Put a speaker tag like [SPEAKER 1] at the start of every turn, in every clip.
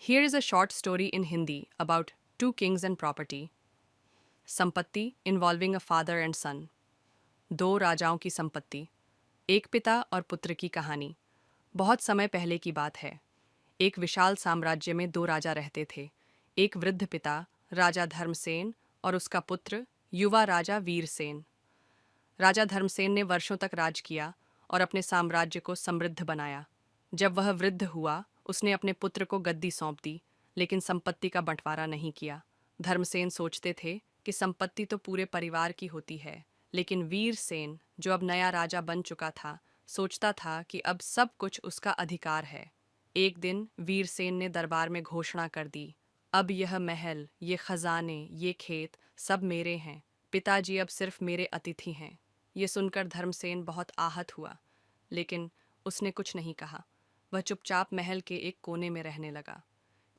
[SPEAKER 1] Here is a short story in Hindi about two kings and property. संपत्ति involving a father and son. दो राजाओं की संपत्ति. एक पिता और पुत्र की कहानी. बहुत समय पहले की बात है. एक विशाल साम्राज्य में दो राजा रहते थे. एक वृद्ध पिता राजा धर्मसेन और उसका पुत्र युवा राजा वीरसेन. राजा धर्मसेन ने वर्षों तक राज किया और अपने साम्राज्य को समृद्ध बनाया. जब वह वृद्ध हुआ, उसने अपने पुत्र को गद्दी सौंप दी, लेकिन संपत्ति का बंटवारा नहीं किया. धर्मसेन सोचते थे कि संपत्ति तो पूरे परिवार की होती है, लेकिन वीरसेन, जो अब नया राजा बन चुका था, सोचता था कि अब सब कुछ उसका अधिकार है. एक दिन वीरसेन ने दरबार में घोषणा कर दी, अब यह महल, ये खजाने, ये खेत सब मेरे हैं. पिताजी अब सिर्फ मेरे अतिथि हैं. ये सुनकर धर्मसेन बहुत आहत हुआ, लेकिन उसने कुछ नहीं कहा. वह चुपचाप महल के एक कोने में रहने लगा.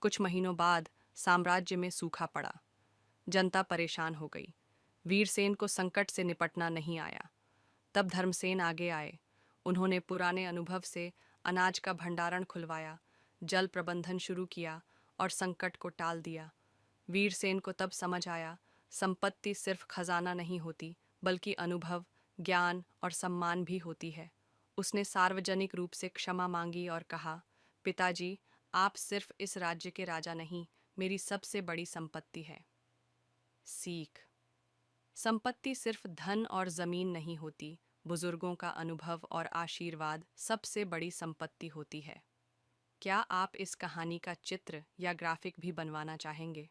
[SPEAKER 1] कुछ महीनों बाद साम्राज्य में सूखा पड़ा. जनता परेशान हो गई. वीरसेन को संकट से निपटना नहीं आया. तब धर्मसेन आगे आए. उन्होंने पुराने अनुभव से अनाज का भंडारण खुलवाया, जल प्रबंधन शुरू किया और संकट को टाल दिया. वीरसेन को तब समझ आया, संपत्ति सिर्फ खजाना नहीं होती, बल्कि अनुभव, ज्ञान और सम्मान भी होती है. उसने सार्वजनिक रूप से क्षमा मांगी और कहा, पिताजी, आप सिर्फ इस राज्य के राजा नहीं, मेरी सबसे बड़ी संपत्ति है. सीख. संपत्ति सिर्फ धन और जमीन नहीं होती, बुजुर्गों का अनुभव और आशीर्वाद सबसे बड़ी संपत्ति होती है. क्या आप इस कहानी का चित्र या ग्राफिक भी बनवाना चाहेंगे?